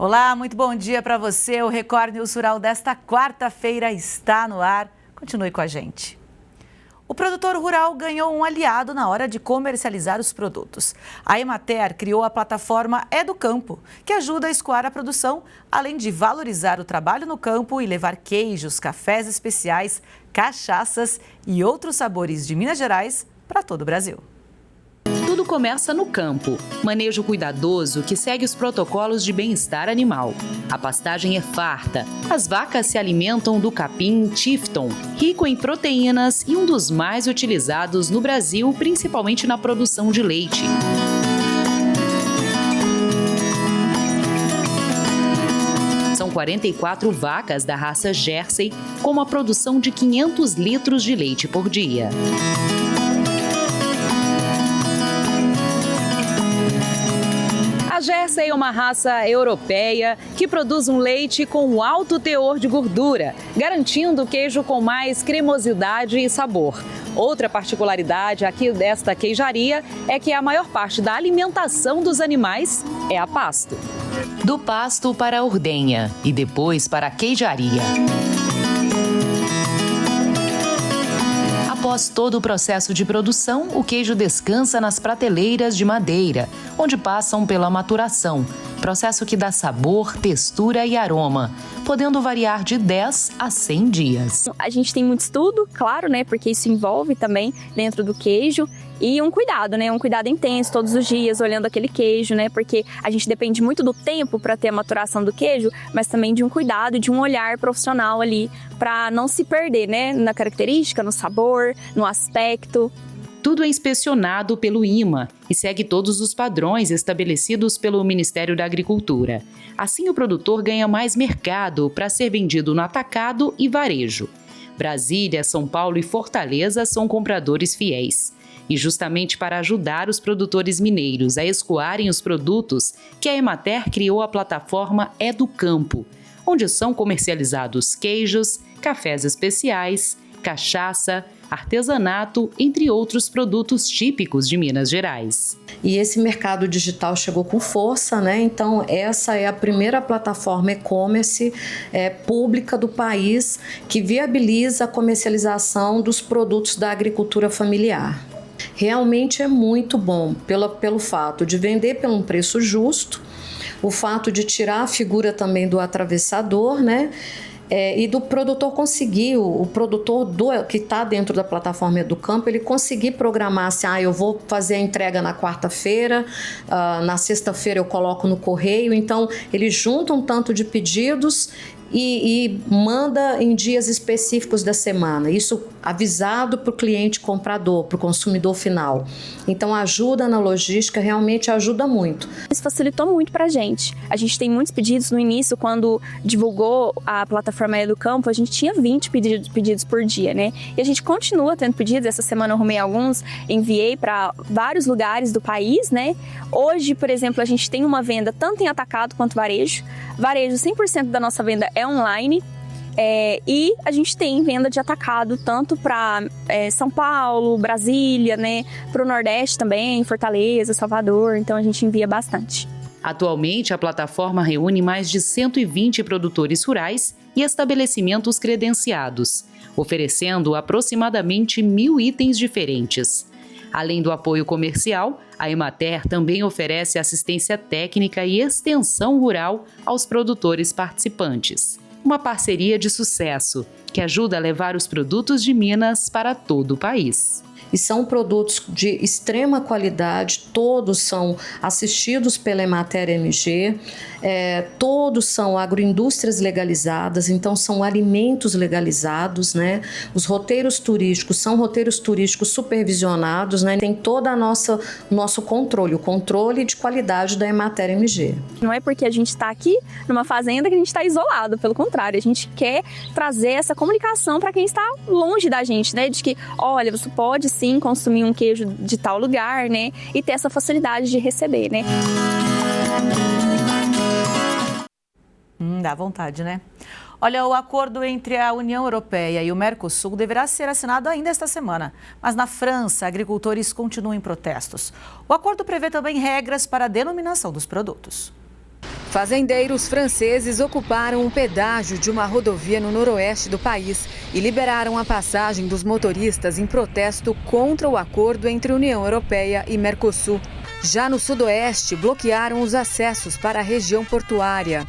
Olá, muito bom dia para você. O Record News Rural desta quarta-feira está no ar. Continue com a gente. O produtor rural ganhou um aliado na hora de comercializar os produtos. A Emater criou a plataforma Educampo, que ajuda a escoar a produção, além de valorizar o trabalho no campo e levar queijos, cafés especiais, cachaças e outros sabores de Minas Gerais para todo o Brasil. Tudo começa no campo. Manejo cuidadoso que segue os protocolos de bem-estar animal. A pastagem é farta. As vacas se alimentam do capim Tifton, rico em proteínas e um dos mais utilizados no Brasil, principalmente na produção de leite. São 44 vacas da raça Jersey, com uma produção de 500 litros de leite por dia. A Jersey é uma raça europeia que produz um leite com alto teor de gordura, garantindo o queijo com mais cremosidade e sabor. Outra particularidade aqui desta queijaria é que a maior parte da alimentação dos animais é a pasto. Do pasto para a ordenha e depois para a queijaria. Após todo o processo de produção, o queijo descansa nas prateleiras de madeira, onde passam pela maturação, processo que dá sabor, textura e aroma, podendo variar de 10 a 100 dias. A gente tem muito estudo, claro, né, porque isso envolve também dentro do queijo, e um cuidado, né, um cuidado intenso todos os dias, olhando aquele queijo, né, porque a gente depende muito do tempo para ter a maturação do queijo, mas também de um cuidado, de um olhar profissional ali, para não se perder, né, na característica, no sabor, no aspecto. Tudo é inspecionado pelo IMA e segue todos os padrões estabelecidos pelo Ministério da Agricultura. Assim, o produtor ganha mais mercado para ser vendido no atacado e varejo. Brasília, São Paulo e Fortaleza são compradores fiéis. E justamente para ajudar os produtores mineiros a escoarem os produtos, que a Emater criou a plataforma Educampo, onde são comercializados queijos, cafés especiais, cachaça, artesanato, entre outros produtos típicos de Minas Gerais. E esse mercado digital chegou com força, né? Então essa é a primeira plataforma e-commerce pública do país que viabiliza a comercialização dos produtos da agricultura familiar. Realmente é muito bom pelo fato de vender por um preço justo, o fato de tirar a figura também do atravessador, né? E do produtor conseguir, o produtor que está dentro da plataforma Educampo, ele conseguir programar assim, eu vou fazer a entrega na quarta-feira, na sexta-feira eu coloco no correio, então ele junta um tanto de pedidos e manda em dias específicos da semana, isso avisado para o cliente comprador, para o consumidor final. Então ajuda na logística, realmente ajuda muito. Isso facilitou muito para a gente tem muitos pedidos no início, quando divulgou a plataforma Educampo, a gente tinha 20 pedidos por dia, né? E a gente continua tendo pedidos, essa semana eu arrumei alguns, enviei para vários lugares do país, né? Hoje, por exemplo, a gente tem uma venda tanto em atacado quanto varejo. Varejo, 100% da nossa venda é online. E a gente tem venda de atacado tanto para São Paulo, Brasília, né, para o Nordeste também, Fortaleza, Salvador, então a gente envia bastante. Atualmente, a plataforma reúne mais de 120 produtores rurais e estabelecimentos credenciados, oferecendo aproximadamente 1.000 itens diferentes. Além do apoio comercial, a Emater também oferece assistência técnica e extensão rural aos produtores participantes. Uma parceria de sucesso que ajuda a levar os produtos de Minas para todo o país. E são produtos de extrema qualidade, todos são assistidos pela Emater MG, todos são agroindústrias legalizadas, então são alimentos legalizados, né? Os roteiros turísticos são roteiros turísticos supervisionados, né? Tem todo nosso controle, o controle de qualidade da Emater MG. Não é porque a gente está aqui numa fazenda que a gente está isolado, pelo contrário, a gente quer trazer essa comunicação para quem está longe da gente, né? De que, olha, você pode sim consumir um queijo de tal lugar, né? E ter essa facilidade de receber, né? Dá vontade, né? Olha, o acordo entre a União Europeia e o Mercosul deverá ser assinado ainda esta semana. Mas na França, agricultores continuam em protestos. O acordo prevê também regras para a denominação dos produtos. Fazendeiros franceses ocuparam um pedágio de uma rodovia no noroeste do país e liberaram a passagem dos motoristas em protesto contra o acordo entre União Europeia e Mercosul. Já no sudoeste, bloquearam os acessos para a região portuária.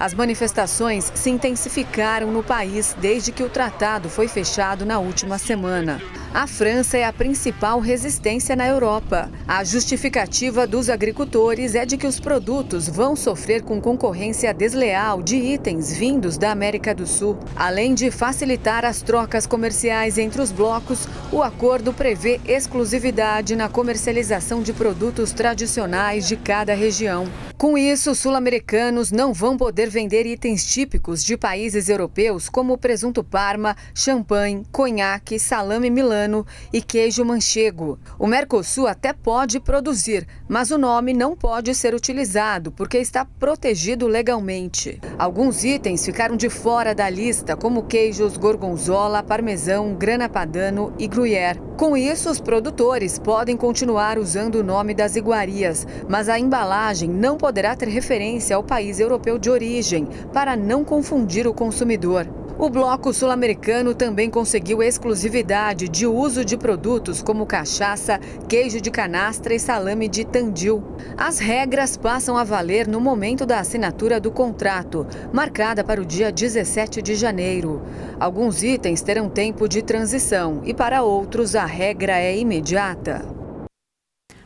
As manifestações se intensificaram no país desde que o tratado foi fechado na última semana. A França é a principal resistência na Europa. A justificativa dos agricultores é de que os produtos vão sofrer com concorrência desleal de itens vindos da América do Sul. Além de facilitar as trocas comerciais entre os blocos, o acordo prevê exclusividade na comercialização de produtos tradicionais de cada região. Com isso, os sul-americanos não vão poder vender itens típicos de países europeus como presunto Parma, champanhe, conhaque, salame milano e queijo manchego. O Mercosul até pode produzir, mas o nome não pode ser utilizado porque está protegido legalmente. Alguns itens ficaram de fora da lista, como queijos gorgonzola, parmesão, grana padano e gruyère. Com isso, os produtores podem continuar usando o nome das iguarias, mas a embalagem não poderá ter referência ao país europeu de origem, para não confundir o consumidor. O bloco sul-americano também conseguiu exclusividade de uso de produtos como cachaça, queijo de canastra e salame de Tandil. As regras passam a valer no momento da assinatura do contrato, marcada para o dia 17 de janeiro. Alguns itens terão tempo de transição e para outros a regra é imediata.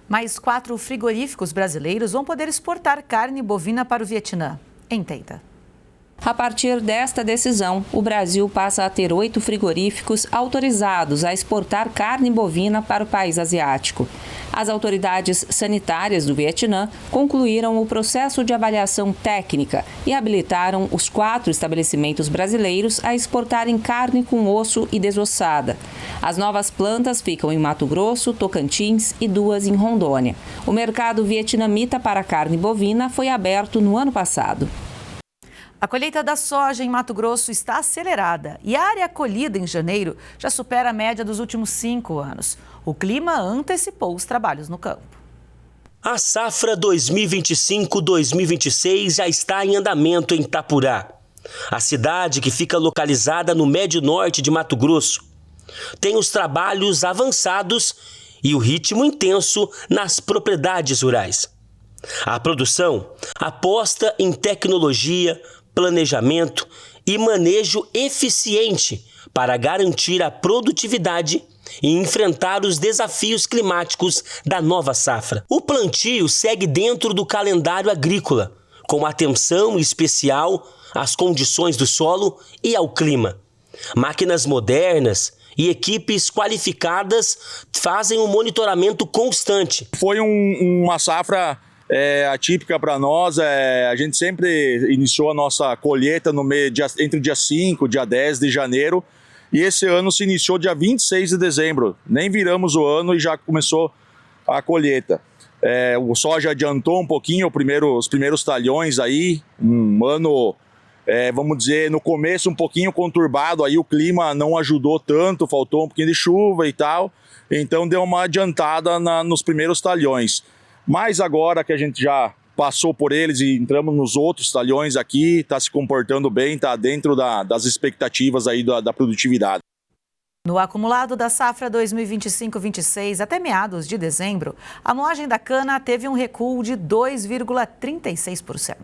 Mais 4 frigoríficos brasileiros vão poder exportar carne bovina para o Vietnã. Entenda. A partir desta decisão, o Brasil passa a ter 8 frigoríficos autorizados a exportar carne bovina para o país asiático. As autoridades sanitárias do Vietnã concluíram o processo de avaliação técnica e habilitaram os 4 estabelecimentos brasileiros a exportarem carne com osso e desossada. As novas plantas ficam em Mato Grosso, Tocantins e 2 em Rondônia. O mercado vietnamita para carne bovina foi aberto no ano passado. A colheita da soja em Mato Grosso está acelerada e a área colhida em janeiro já supera a média dos últimos 5 anos. O clima antecipou os trabalhos no campo. A safra 2025-2026 já está em andamento em Itapurá, a cidade que fica localizada no médio norte de Mato Grosso. Tem os trabalhos avançados e o ritmo intenso nas propriedades rurais. A produção aposta em tecnologia, planejamento e manejo eficiente para garantir a produtividade e enfrentar os desafios climáticos da nova safra. O plantio segue dentro do calendário agrícola, com atenção especial às condições do solo e ao clima. Máquinas modernas e equipes qualificadas fazem um monitoramento constante. Foi uma safra atípica para nós. A gente sempre iniciou a nossa colheita entre o dia 5 e dia 10 de janeiro, e esse ano se iniciou dia 26 de dezembro. Nem viramos o ano e já começou a colheita. O soja adiantou um pouquinho os primeiros talhões aí, um ano, vamos dizer, no começo um pouquinho conturbado, aí o clima não ajudou tanto, faltou um pouquinho de chuva e tal, então deu uma adiantada nos primeiros talhões. Mas agora que a gente já passou por eles e entramos nos outros talhões aqui, está se comportando bem, está dentro das expectativas aí da produtividade. No acumulado da safra 2025-26 até meados de dezembro, a moagem da cana teve um recuo de 2,36%.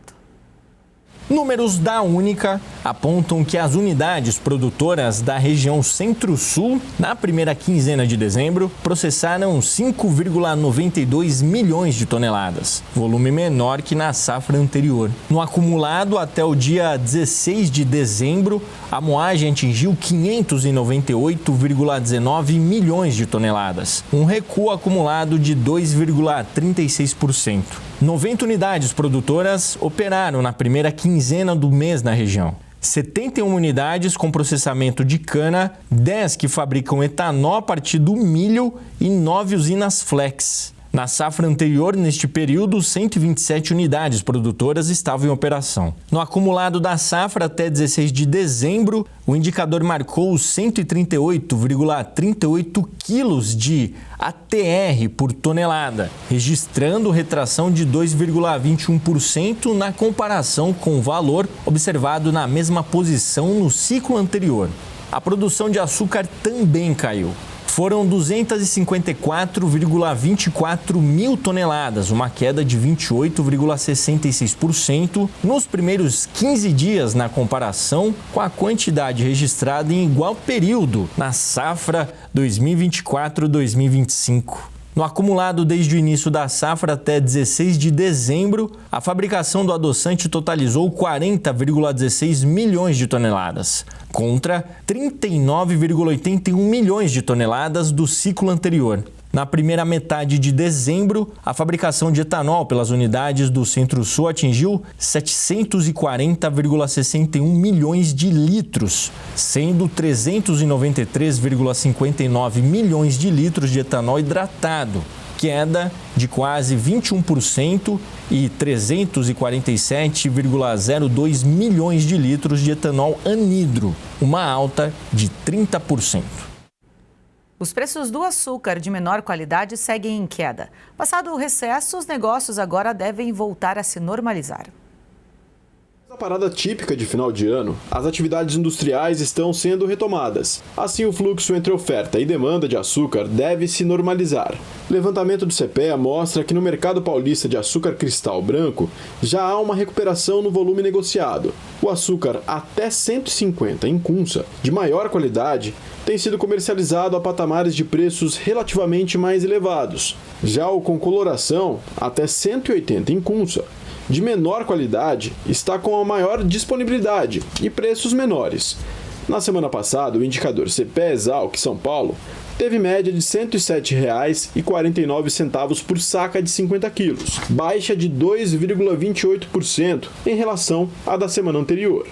Números da Única apontam que as unidades produtoras da região Centro-Sul, na primeira quinzena de dezembro, processaram 5,92 milhões de toneladas, volume menor que na safra anterior. No acumulado, até o dia 16 de dezembro, a moagem atingiu 598,19 milhões de toneladas, um recuo acumulado de 2,36%. 90 unidades produtoras operaram na primeira quinzena do mês na região. 71 unidades com processamento de cana, 10 que fabricam etanol a partir do milho e 9 usinas flex. Na safra anterior, neste período, 127 unidades produtoras estavam em operação. No acumulado da safra até 16 de dezembro, o indicador marcou 138,38 quilos de ATR por tonelada, registrando retração de 2,21% na comparação com o valor observado na mesma posição no ciclo anterior. A produção de açúcar também caiu. Foram 254,24 mil toneladas, uma queda de 28,66% nos primeiros 15 dias na comparação com a quantidade registrada em igual período na safra 2024-2025. No acumulado desde o início da safra até 16 de dezembro, a fabricação do adoçante totalizou 40,16 milhões de toneladas, contra 39,81 milhões de toneladas do ciclo anterior. Na primeira metade de dezembro, a fabricação de etanol pelas unidades do Centro-Sul atingiu 740,61 milhões de litros, sendo 393,59 milhões de litros de etanol hidratado, queda de quase 21%, e 347,02 milhões de litros de etanol anidro, uma alta de 30%. Os preços do açúcar de menor qualidade seguem em queda. Passado o recesso, os negócios agora devem voltar a se normalizar. Na parada típica de final de ano, as atividades industriais estão sendo retomadas. Assim, o fluxo entre oferta e demanda de açúcar deve se normalizar. O levantamento do CPEA mostra que no mercado paulista de açúcar cristal branco já há uma recuperação no volume negociado. O açúcar até 150 em cunça, de maior qualidade, tem sido comercializado a patamares de preços relativamente mais elevados. Já o com coloração, até 180 em cunça, de menor qualidade, está com a maior disponibilidade e preços menores. Na semana passada, o indicador CPEA-Exalc São Paulo teve média de R$ 107,49 por saca de 50 quilos, baixa de 2,28% em relação à da semana anterior.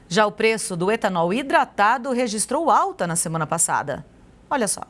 Já o preço do etanol hidratado registrou alta na semana passada. Olha só.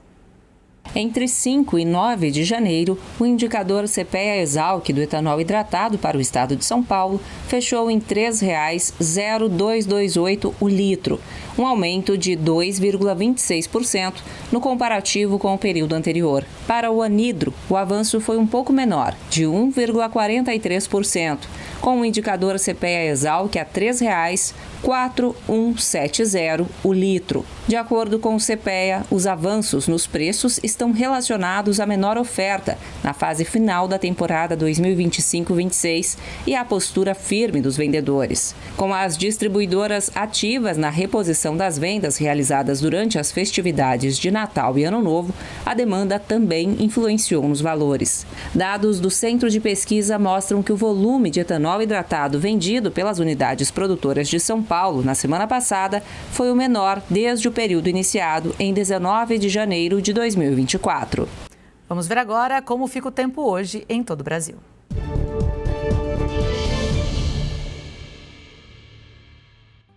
Entre 5 e 9 de janeiro, o indicador CPEA-Exalc do etanol hidratado para o estado de São Paulo fechou em R$ 3,0228 o litro, um aumento de 2,26% no comparativo com o período anterior. Para o anidro, o avanço foi um pouco menor, de 1,43%, com o indicador CPEA-Exalc a R$ 3,4170 o litro. De acordo com o CPEA, os avanços nos preços estão relacionados à menor oferta na fase final da temporada 2025-26 e à postura firme dos vendedores. Com as distribuidoras ativas na reposição das vendas realizadas durante as festividades de Natal e Ano Novo, a demanda também influenciou nos valores. Dados do Centro de Pesquisa mostram que o volume de etanol hidratado vendido pelas unidades produtoras de São Paulo na semana passada foi o menor desde o período iniciado em 19 de janeiro de 2024. Vamos ver agora como fica o tempo hoje em todo o Brasil.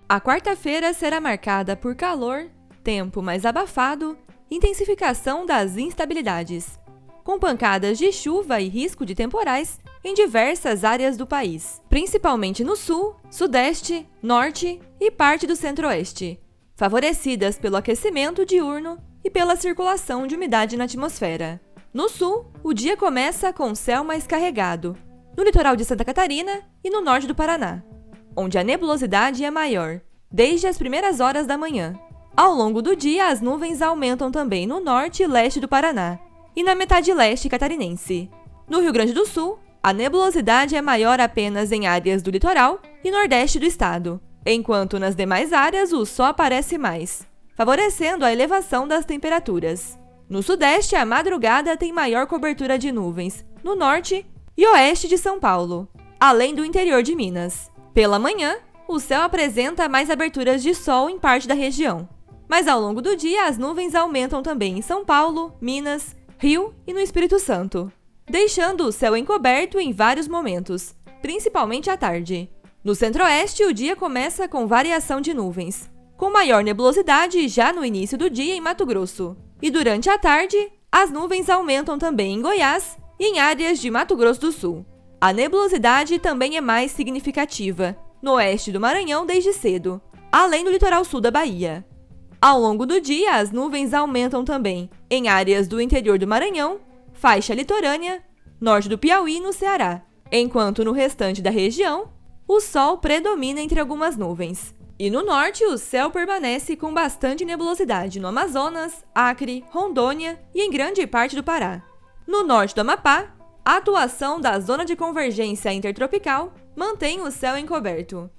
A quarta-feira será marcada por calor, tempo mais abafado e intensificação das instabilidades, com pancadas de chuva e risco de temporais em diversas áreas do país, principalmente no sul, sudeste, norte e parte do centro-oeste, favorecidas pelo aquecimento diurno e pela circulação de umidade na atmosfera. No sul, o dia começa com céu mais carregado, no litoral de Santa Catarina e no norte do Paraná, onde a nebulosidade é maior, desde as primeiras horas da manhã. Ao longo do dia, as nuvens aumentam também no norte e leste do Paraná e na metade leste catarinense. No Rio Grande do Sul, a nebulosidade é maior apenas em áreas do litoral e nordeste do estado, enquanto nas demais áreas o sol aparece mais, favorecendo a elevação das temperaturas. No sudeste, a madrugada tem maior cobertura de nuvens, no norte e oeste de São Paulo, além do interior de Minas. Pela manhã, o céu apresenta mais aberturas de sol em parte da região, mas ao longo do dia as nuvens aumentam também em São Paulo, Minas, Rio e no Espírito Santo, deixando o céu encoberto em vários momentos, principalmente à tarde. No centro-oeste, o dia começa com variação de nuvens, com maior nebulosidade já no início do dia em Mato Grosso. E durante a tarde, as nuvens aumentam também em Goiás e em áreas de Mato Grosso do Sul. A nebulosidade também é mais significativa, no oeste do Maranhão desde cedo, além do litoral sul da Bahia. Ao longo do dia, as nuvens aumentam também em áreas do interior do Maranhão, faixa litorânea, norte do Piauí e no Ceará, enquanto no restante da região, o sol predomina entre algumas nuvens. E no norte, o céu permanece com bastante nebulosidade no Amazonas, Acre, Rondônia e em grande parte do Pará. No norte do Amapá, a atuação da zona de convergência intertropical mantém o céu encoberto,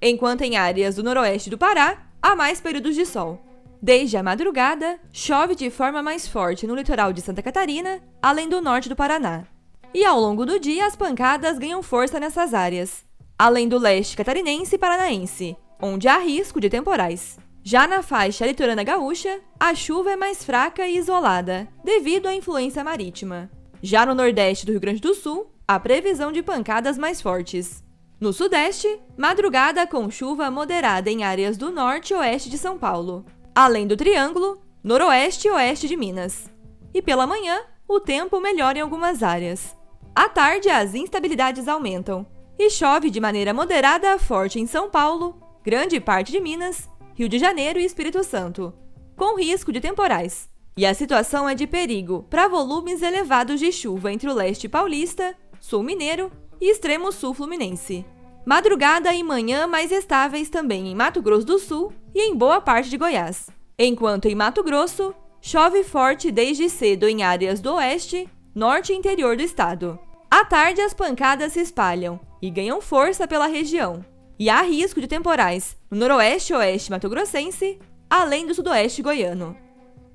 enquanto em áreas do noroeste do Pará, há mais períodos de sol. Desde a madrugada, chove de forma mais forte no litoral de Santa Catarina, além do norte do Paraná. E ao longo do dia, as pancadas ganham força nessas áreas, além do leste catarinense e paranaense, onde há risco de temporais. Já na faixa litorânea gaúcha, a chuva é mais fraca e isolada, devido à influência marítima. Já no nordeste do Rio Grande do Sul, há previsão de pancadas mais fortes. No sudeste, madrugada com chuva moderada em áreas do norte e oeste de São Paulo, além do Triângulo, noroeste e oeste de Minas. E pela manhã, o tempo melhora em algumas áreas. À tarde, as instabilidades aumentam e chove de maneira moderada a forte em São Paulo, grande parte de Minas, Rio de Janeiro e Espírito Santo, com risco de temporais. E a situação é de perigo para volumes elevados de chuva entre o leste paulista, sul mineiro e extremo sul fluminense. Madrugada e manhã mais estáveis também em Mato Grosso do Sul e em boa parte de Goiás. Enquanto em Mato Grosso, chove forte desde cedo em áreas do oeste, norte e interior do estado. À tarde, as pancadas se espalham e ganham força pela região. E há risco de temporais no noroeste e oeste mato-grossense, além do sudoeste goiano.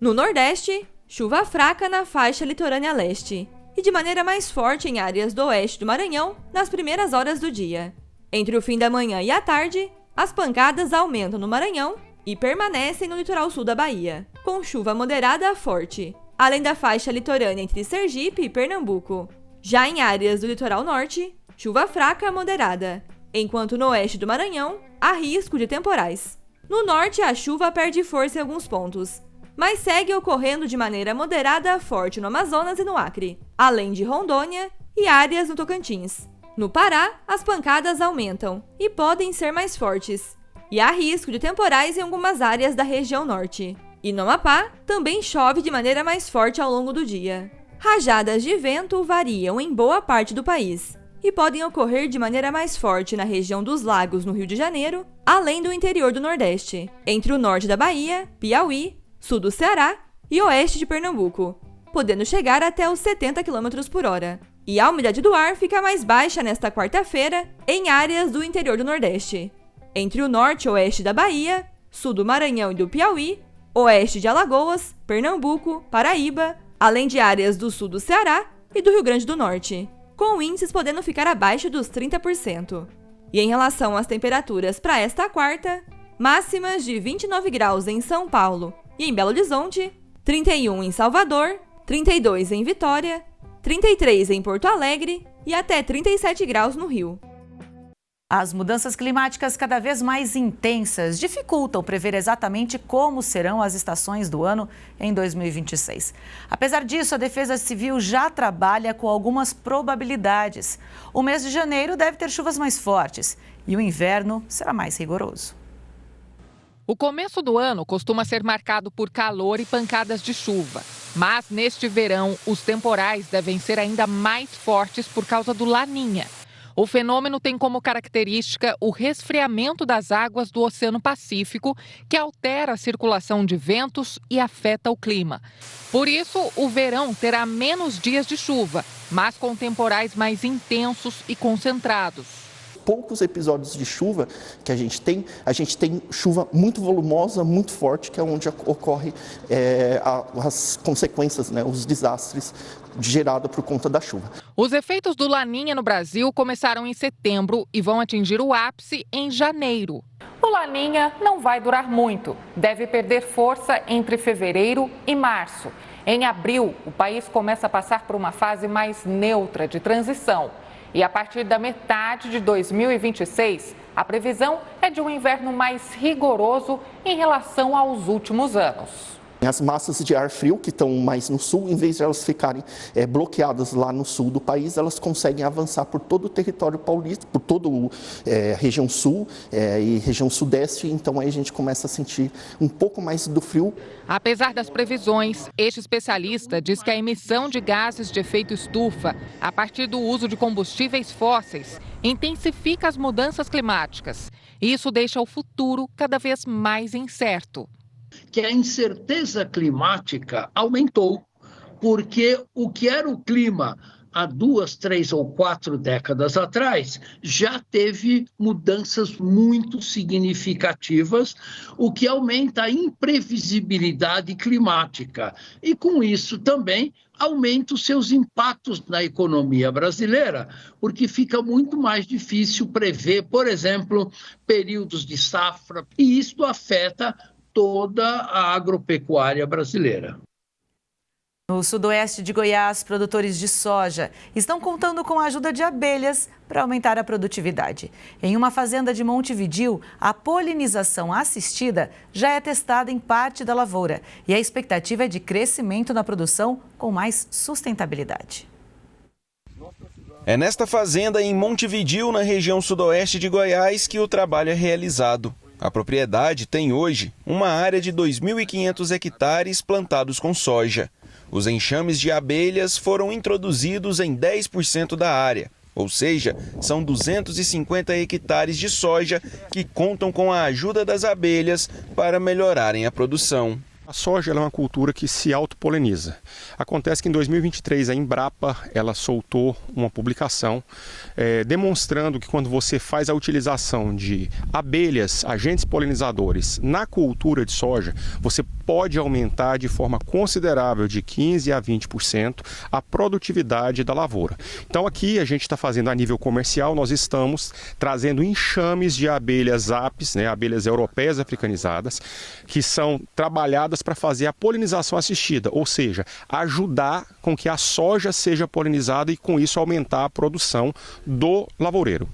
No nordeste, chuva fraca na faixa litorânea leste e de maneira mais forte em áreas do oeste do Maranhão nas primeiras horas do dia. Entre o fim da manhã e a tarde, as pancadas aumentam no Maranhão e permanecem no litoral sul da Bahia, com chuva moderada a forte, além da faixa litorânea entre Sergipe e Pernambuco. Já em áreas do litoral norte, chuva fraca a moderada, enquanto no oeste do Maranhão há risco de temporais. No norte, a chuva perde força em alguns pontos, mas segue ocorrendo de maneira moderada a forte no Amazonas e no Acre, além de Rondônia e áreas no Tocantins. No Pará, as pancadas aumentam e podem ser mais fortes, e há risco de temporais em algumas áreas da região norte. E no Amapá, também chove de maneira mais forte ao longo do dia. Rajadas de vento variam em boa parte do país e podem ocorrer de maneira mais forte na região dos lagos no Rio de Janeiro, além do interior do Nordeste, entre o norte da Bahia, Piauí, sul do Ceará e oeste de Pernambuco, podendo chegar até os 70 km por hora. E a umidade do ar fica mais baixa nesta quarta-feira em áreas do interior do Nordeste, entre o norte e oeste da Bahia, sul do Maranhão e do Piauí, oeste de Alagoas, Pernambuco, Paraíba, além de áreas do sul do Ceará e do Rio Grande do Norte, com índices podendo ficar abaixo dos 30%. E em relação às temperaturas para esta quarta, máximas de 29 graus em São Paulo e em Belo Horizonte, 31 em Salvador, 32 em Vitória, 33 em Porto Alegre e até 37 graus no Rio. As mudanças climáticas cada vez mais intensas dificultam prever exatamente como serão as estações do ano em 2026. Apesar disso, a Defesa Civil já trabalha com algumas probabilidades. O mês de janeiro deve ter chuvas mais fortes e o inverno será mais rigoroso. O começo do ano costuma ser marcado por calor e pancadas de chuva. Mas neste verão, os temporais devem ser ainda mais fortes por causa do Laninha. O fenômeno tem como característica o resfriamento das águas do Oceano Pacífico, que altera a circulação de ventos e afeta o clima. Por isso, o verão terá menos dias de chuva, mas com temporais mais intensos e concentrados. Poucos episódios de chuva que a gente tem chuva muito volumosa, muito forte, que é onde ocorre as consequências, né, os desastres gerados por conta da chuva. Os efeitos do Laninha no Brasil começaram em setembro e vão atingir o ápice em janeiro. O Laninha não vai durar muito, deve perder força entre fevereiro e março. Em abril, o país começa a passar por uma fase mais neutra de transição. E a partir da metade de 2026, a previsão é de um inverno mais rigoroso em relação aos últimos anos. As massas de ar frio que estão mais no sul, em vez de elas ficarem bloqueadas lá no sul do país, elas conseguem avançar por todo o território paulista, por toda a região sul e região sudeste, então aí a gente começa a sentir um pouco mais do frio. Apesar das previsões, este especialista diz que a emissão de gases de efeito estufa, a partir do uso de combustíveis fósseis, intensifica as mudanças climáticas. Isso deixa o futuro cada vez mais incerto. Que a incerteza climática aumentou, porque o que era o clima há 2, 3 ou 4 décadas atrás já teve mudanças muito significativas, o que aumenta a imprevisibilidade climática e, com isso, também aumenta os seus impactos na economia brasileira, porque fica muito mais difícil prever, por exemplo, períodos de safra, e isso afeta toda a agropecuária brasileira. No sudoeste de Goiás, produtores de soja estão contando com a ajuda de abelhas para aumentar a produtividade. Em uma fazenda de Montevidéu, a polinização assistida já é testada em parte da lavoura e a expectativa é de crescimento na produção com mais sustentabilidade. É nesta fazenda em Montevidéu, na região sudoeste de Goiás, que o trabalho é realizado. A propriedade tem hoje uma área de 2.500 hectares plantados com soja. Os enxames de abelhas foram introduzidos em 10% da área, ou seja, são 250 hectares de soja que contam com a ajuda das abelhas para melhorarem a produção. A soja é uma cultura que se autopoliniza. Acontece que em 2023 a Embrapa ela soltou uma publicação demonstrando que quando você faz a utilização de abelhas, agentes polinizadores, na cultura de soja, você pode aumentar de forma considerável, de 15% a 20%, a produtividade da lavoura. Então aqui a gente está fazendo a nível comercial, nós estamos trazendo enxames de abelhas apis, abelhas europeias africanizadas, que são trabalhadas para fazer a polinização assistida, ou seja, ajudar com que a soja seja polinizada e com isso aumentar a produção do lavoureiro.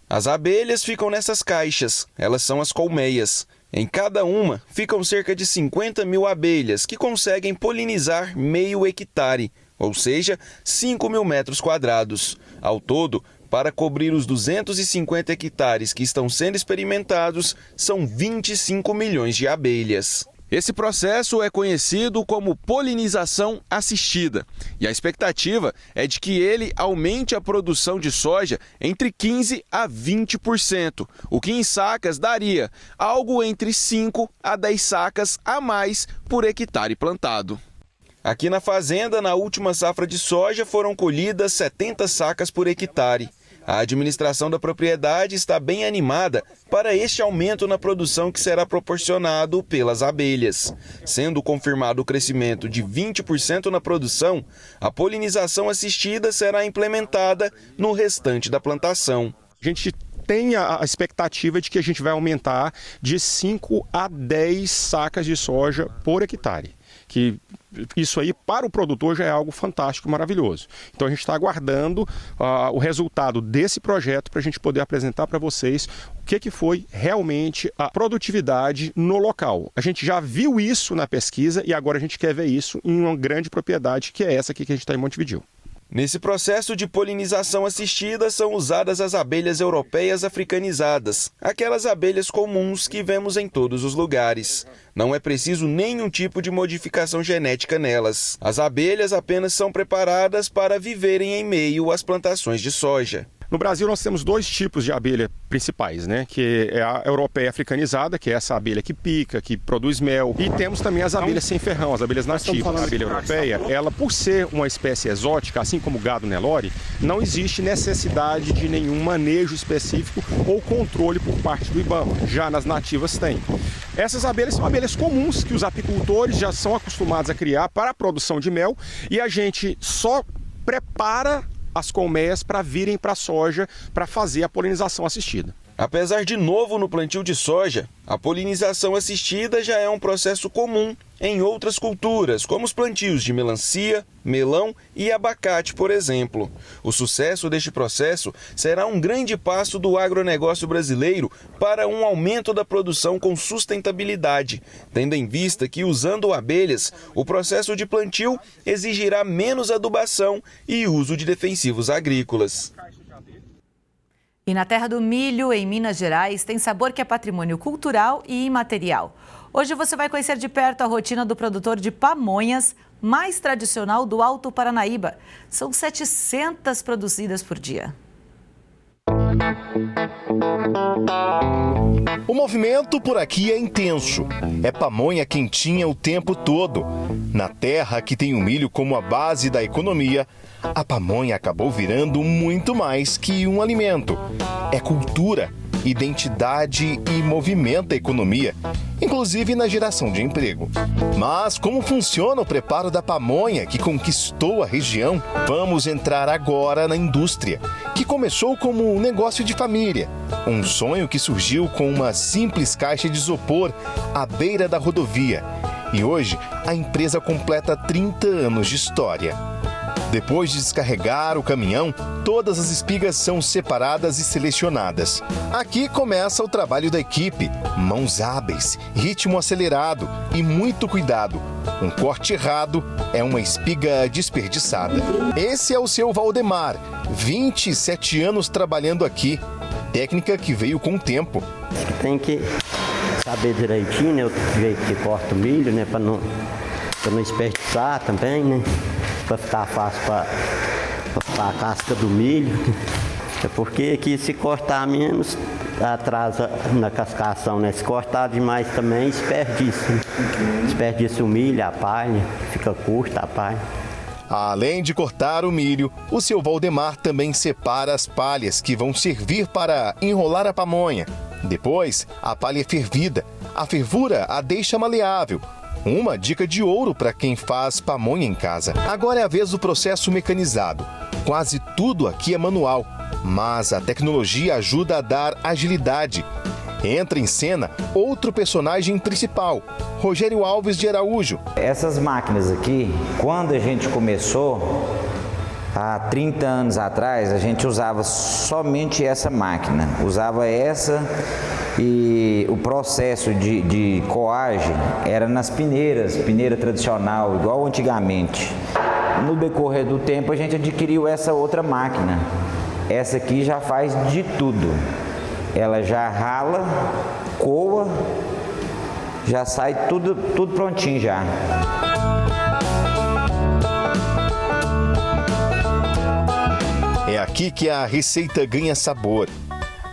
As abelhas ficam nessas caixas, elas são as colmeias. Em cada uma ficam cerca de 50 mil abelhas que conseguem polinizar meio hectare, ou seja, 5 mil metros quadrados. Ao todo, para cobrir os 250 hectares que estão sendo experimentados, são 25 milhões de abelhas. Esse processo é conhecido como polinização assistida e a expectativa é de que ele aumente a produção de soja entre 15% a 20%, o que em sacas daria algo entre 5 a 10 sacas a mais por hectare plantado. Aqui na fazenda, na última safra de soja, foram colhidas 70 sacas por hectare. A administração da propriedade está bem animada para este aumento na produção que será proporcionado pelas abelhas. Sendo confirmado o crescimento de 20% na produção, a polinização assistida será implementada no restante da plantação. A gente tem a expectativa de que a gente vai aumentar de 5 a 10 sacas de soja por hectare. Que isso aí para o produtor já é algo fantástico, maravilhoso. Então a gente está aguardando o resultado desse projeto para a gente poder apresentar para vocês o que foi realmente a produtividade no local. A gente já viu isso na pesquisa e agora a gente quer ver isso em uma grande propriedade que é essa aqui que a gente está em Montevidéu. Nesse processo de polinização assistida são usadas as abelhas europeias africanizadas, aquelas abelhas comuns que vemos em todos os lugares. Não é preciso nenhum tipo de modificação genética nelas. As abelhas apenas são preparadas para viverem em meio às plantações de soja. No Brasil nós temos 2 tipos de abelha principais, que é a europeia africanizada, que é essa abelha que pica, que produz mel, e temos também as abelhas sem ferrão, as abelhas nativas. A abelha europeia, ela por ser uma espécie exótica, assim como o gado Nelore, não existe necessidade de nenhum manejo específico ou controle por parte do IBAMA, já nas nativas tem. Essas abelhas são abelhas comuns que os apicultores já são acostumados a criar para a produção de mel e a gente só prepara as colmeias para virem para a soja para fazer a polinização assistida. Apesar de novo no plantio de soja, a polinização assistida já é um processo comum em outras culturas, como os plantios de melancia, melão e abacate, por exemplo. O sucesso deste processo será um grande passo do agronegócio brasileiro para um aumento da produção com sustentabilidade, tendo em vista que, usando abelhas, o processo de plantio exigirá menos adubação e uso de defensivos agrícolas. E na terra do milho, em Minas Gerais, tem sabor que é patrimônio cultural e imaterial. Hoje você vai conhecer de perto a rotina do produtor de pamonhas mais tradicional do Alto Paranaíba. São 700 produzidas por dia. O movimento por aqui é intenso. É pamonha quentinha o tempo todo. Na terra que tem o milho como a base da economia, a pamonha acabou virando muito mais que um alimento. É cultura, identidade e movimenta a economia, inclusive na geração de emprego. Mas como funciona o preparo da pamonha que conquistou a região? Vamos entrar agora na indústria, que começou como um negócio de família. Um sonho que surgiu com uma simples caixa de isopor à beira da rodovia. E hoje a empresa completa 30 anos de história. Depois de descarregar o caminhão, todas as espigas são separadas e selecionadas. Aqui começa o trabalho da equipe. Mãos hábeis, ritmo acelerado e muito cuidado. Um corte errado é uma espiga desperdiçada. Esse é o seu Valdemar, 27 anos trabalhando aqui. Técnica que veio com o tempo. Tem que saber direitinho, né, o jeito que corta o milho, né, para não desperdiçar também, né? Para ficar fácil para a casca do milho. É porque aqui se cortar menos, atrasa na cascação, né? Se cortar demais também, desperdiça. Desperdiça o milho, a palha, fica curta a palha. Além de cortar o milho, o seu Valdemar também separa as palhas que vão servir para enrolar a pamonha. Depois, a palha é fervida. A fervura a deixa maleável. Uma dica de ouro para quem faz pamonha em casa. Agora é a vez do processo mecanizado. Quase tudo aqui é manual, mas a tecnologia ajuda a dar agilidade. Entra em cena outro personagem principal, Rogério Alves de Araújo. Essas máquinas aqui, quando a gente começou, há 30 anos atrás, a gente usava somente essa máquina. Usava essa e o processo de coagem era nas peneiras, peneira tradicional, igual antigamente. No decorrer do tempo a gente adquiriu essa outra máquina. Essa aqui já faz de tudo. Ela já rala, coa, já sai tudo prontinho já. É aqui que a receita ganha sabor.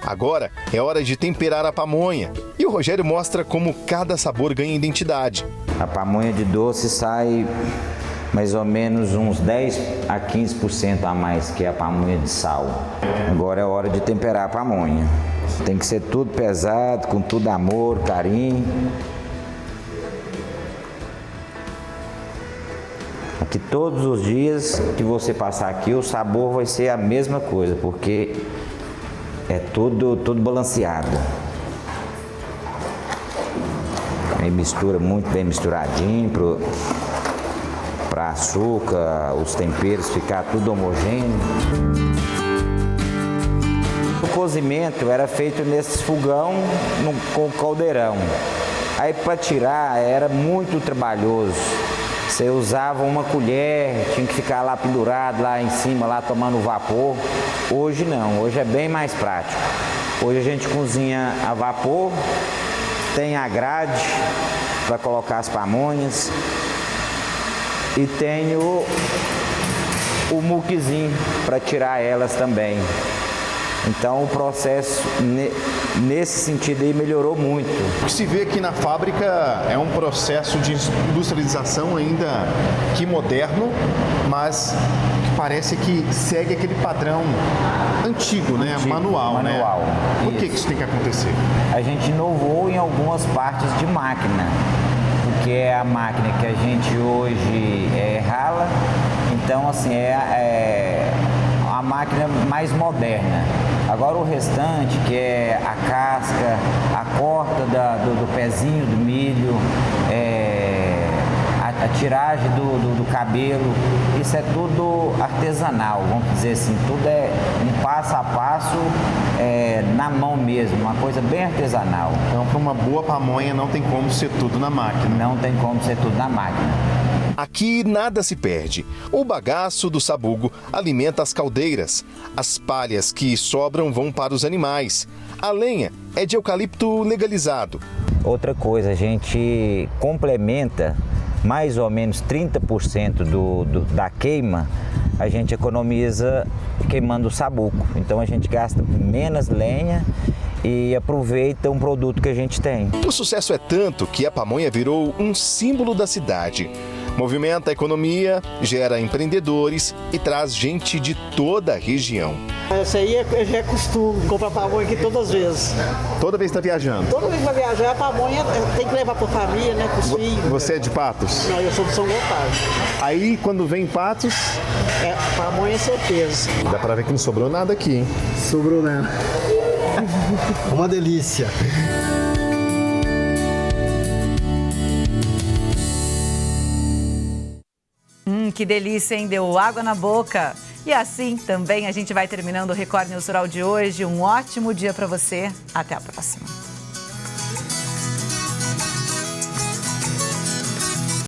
Agora é hora de temperar a pamonha. E o Rogério mostra como cada sabor ganha identidade. A pamonha de doce sai mais ou menos uns 10 a 15% a mais que a pamonha de sal. Agora é hora de temperar a pamonha. Tem que ser tudo pesado, com tudo amor, carinho. Aqui todos os dias que você passar aqui, o sabor vai ser a mesma coisa, porque é tudo balanceado. Aí mistura muito bem misturadinho para açúcar, os temperos ficar tudo homogêneo. O cozimento era feito nesse fogão com caldeirão. Aí para tirar era muito trabalhoso. Você usava uma colher, tinha que ficar lá pendurado, lá em cima, lá tomando vapor. Hoje não, hoje é bem mais prático. Hoje a gente cozinha a vapor, tem a grade para colocar as pamonhas e tem o muquezinho para tirar elas também. Então o processo nesse sentido aí melhorou muito. O que se vê aqui na fábrica é um processo de industrialização ainda que moderno, mas que parece que segue aquele padrão antigo, né? Manual. Né? Por que isso tem que acontecer? A gente inovou em algumas partes de máquina, porque é a máquina que a gente hoje rala, então assim máquina mais moderna. Agora o restante, que é a casca, a corta do pezinho do milho, a tiragem do cabelo, isso é tudo artesanal, vamos dizer assim, tudo é um passo a passo na mão mesmo, uma coisa bem artesanal. Então, para uma boa pamonha não tem como ser tudo na máquina. Não tem como ser tudo na máquina. Aqui nada se perde. O bagaço do sabugo alimenta as caldeiras. As palhas que sobram vão para os animais. A lenha é de eucalipto legalizado. Outra coisa, a gente complementa mais ou menos 30% da queima, a gente economiza queimando o sabugo. Então a gente gasta menos lenha e aproveita um produto que a gente tem. O sucesso é tanto que a pamonha virou um símbolo da cidade. Movimenta a economia, gera empreendedores e traz gente de toda a região. Essa aí já é costume, comprar pamonha aqui todas as vezes. Toda vez que está viajando? Toda vez que vai viajar, a pamonha tem que levar para a família, né, para os filhos. Você é de Patos? Não, eu sou de São Gotardo. Aí, quando vem em Patos... pamonha é certeza. Dá para ver que não sobrou nada aqui, hein? Sobrou nada. Uma delícia. Que delícia, hein? Deu água na boca. E assim também a gente vai terminando o Record News Rural de hoje. Um ótimo dia para você. Até a próxima.